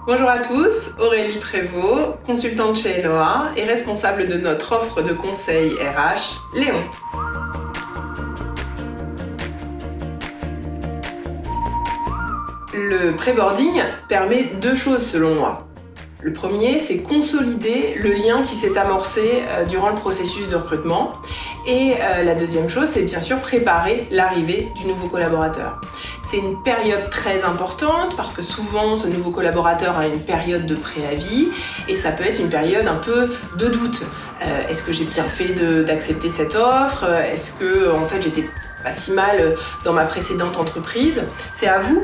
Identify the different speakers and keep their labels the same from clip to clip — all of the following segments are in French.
Speaker 1: Bonjour à tous, Aurélie Prévost, consultante chez Enoa et responsable de notre offre de conseil RH, Léon. Le pré-boarding permet deux choses selon moi. Le premier, c'est consolider le lien qui s'est amorcé durant le processus de recrutement. Et la deuxième chose, c'est bien sûr préparer l'arrivée du nouveau collaborateur. C'est une période très importante parce que souvent ce nouveau collaborateur a une période de préavis et ça peut être une période un peu de doute. Est-ce que j'ai bien fait d'accepter cette offre? Est-ce que en fait j'étais pas si mal dans ma précédente entreprise? C'est à vous,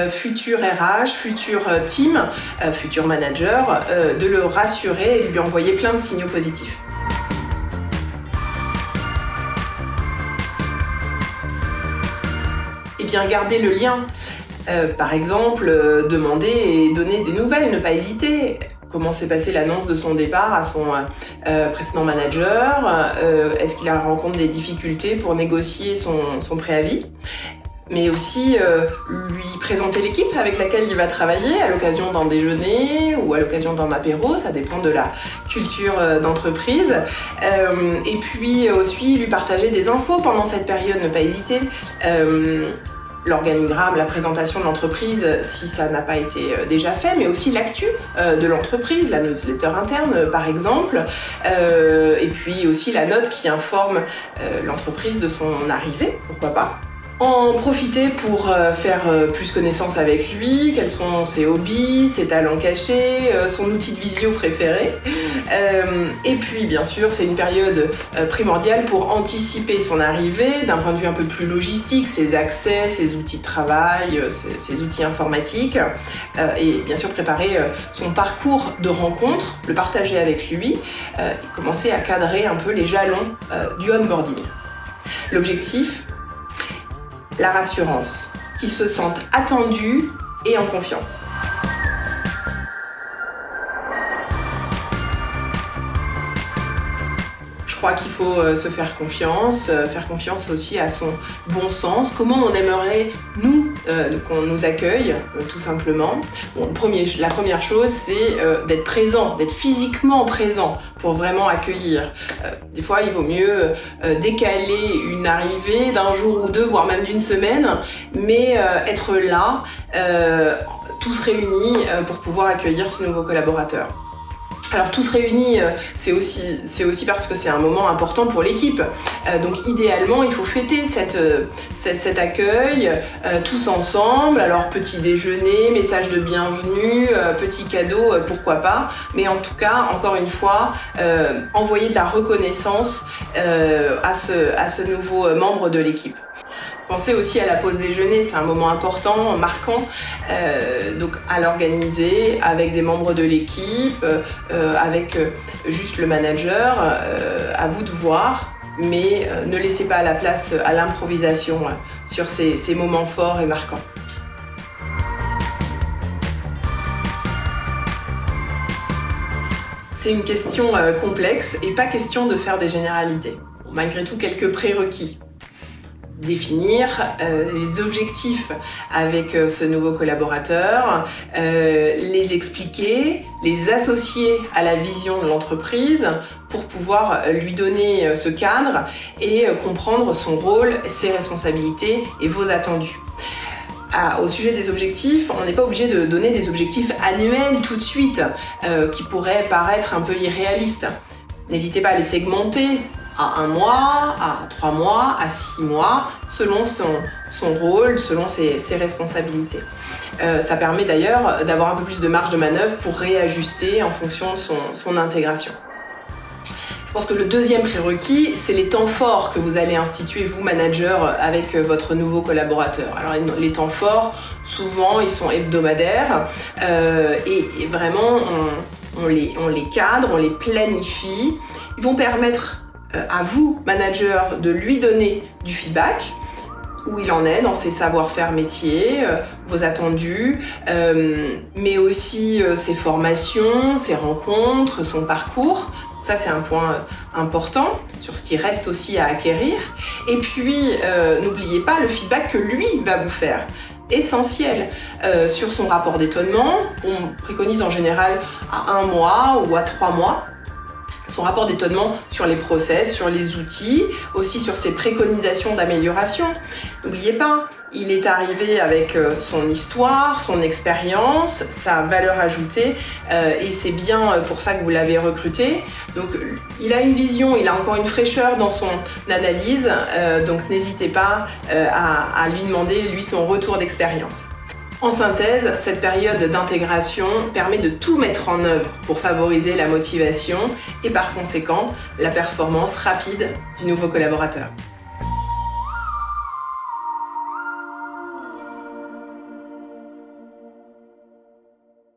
Speaker 1: futur RH, futur team, futur manager, de le rassurer et de lui envoyer plein de signaux positifs. Et bien garder le lien. Par exemple, demander et donner des nouvelles, ne pas hésiter. Comment s'est passée l'annonce de son départ à son précédent manager? Est-ce qu'il rencontre des difficultés pour négocier son préavis? Mais aussi lui présenter l'équipe avec laquelle il va travailler à l'occasion d'un déjeuner ou à l'occasion d'un apéro, ça dépend de la culture d'entreprise. Et puis aussi lui partager des infos pendant cette période, ne pas hésiter. L'organigramme, la présentation de l'entreprise si ça n'a pas été déjà fait, mais aussi l'actu de l'entreprise, la newsletter interne par exemple, et puis aussi la note qui informe l'entreprise de son arrivée, pourquoi pas. En profiter pour faire plus connaissance avec lui, quels sont ses hobbies, ses talents cachés, son outil de visio préféré. Et puis bien sûr, c'est une période primordiale pour anticiper son arrivée d'un point de vue un peu plus logistique, ses accès, ses outils de travail, ses outils informatiques. Et bien sûr préparer son parcours de rencontre, le partager avec lui et commencer à cadrer un peu les jalons du onboarding. L'objectif, la rassurance, qu'ils se sentent attendus et en confiance. Je crois qu'il faut se faire confiance aussi à son bon sens. Comment on aimerait, nous, qu'on nous accueille, tout simplement. Bon, la première chose, c'est d'être présent, d'être physiquement présent pour vraiment accueillir. Des fois, il vaut mieux décaler une arrivée d'un jour ou deux, voire même d'une semaine, mais être là, tous réunis pour pouvoir accueillir ce nouveau collaborateur. Alors tous réunis, c'est aussi parce que c'est un moment important pour l'équipe. Donc idéalement, il faut fêter cet accueil tous ensemble. Alors petit déjeuner, message de bienvenue, petit cadeau, pourquoi pas. Mais en tout cas, encore une fois, envoyer de la reconnaissance à ce nouveau membre de l'équipe. Pensez aussi à la pause déjeuner, c'est un moment important, marquant, donc à l'organiser avec des membres de l'équipe, avec juste le manager, à vous de voir, mais ne laissez pas la place à l'improvisation sur ces moments forts et marquants. C'est une question complexe et pas question de faire des généralités. Bon, malgré tout, quelques prérequis. Définir les objectifs avec ce nouveau collaborateur, les expliquer, les associer à la vision de l'entreprise pour pouvoir lui donner ce cadre et comprendre son rôle, ses responsabilités et vos attendus. Au sujet des objectifs, on n'est pas obligé de donner des objectifs annuels tout de suite qui pourraient paraître un peu irréalistes. N'hésitez pas à les segmenter à 1 mois, à 3 mois, à 6 mois, selon son rôle, selon ses responsabilités. Ça permet d'ailleurs d'avoir un peu plus de marge de manœuvre pour réajuster en fonction de son intégration. Je pense que le deuxième prérequis, c'est les temps forts que vous allez instituer, vous, manager, avec votre nouveau collaborateur. Alors les temps forts, souvent, ils sont hebdomadaires et vraiment, on les cadre, on les planifie. Ils vont permettre à vous, manager, de lui donner du feedback, où il en est dans ses savoir-faire métiers, vos attendus, mais aussi ses formations, ses rencontres, son parcours. Ça, c'est un point important sur ce qui reste aussi à acquérir. Et puis, n'oubliez pas le feedback que lui va vous faire. essentiel sur son rapport d'étonnement. On préconise en général à 1 mois ou à 3 mois. Son rapport d'étonnement sur les process, sur les outils, aussi sur ses préconisations d'amélioration. N'oubliez pas, il est arrivé avec son histoire, son expérience, sa valeur ajoutée, et c'est bien pour ça que vous l'avez recruté. Donc il a une vision, il a encore une fraîcheur dans son analyse, donc n'hésitez pas à lui demander, lui, son retour d'expérience. En synthèse, cette période d'intégration permet de tout mettre en œuvre pour favoriser la motivation et par conséquent la performance rapide du nouveau collaborateur.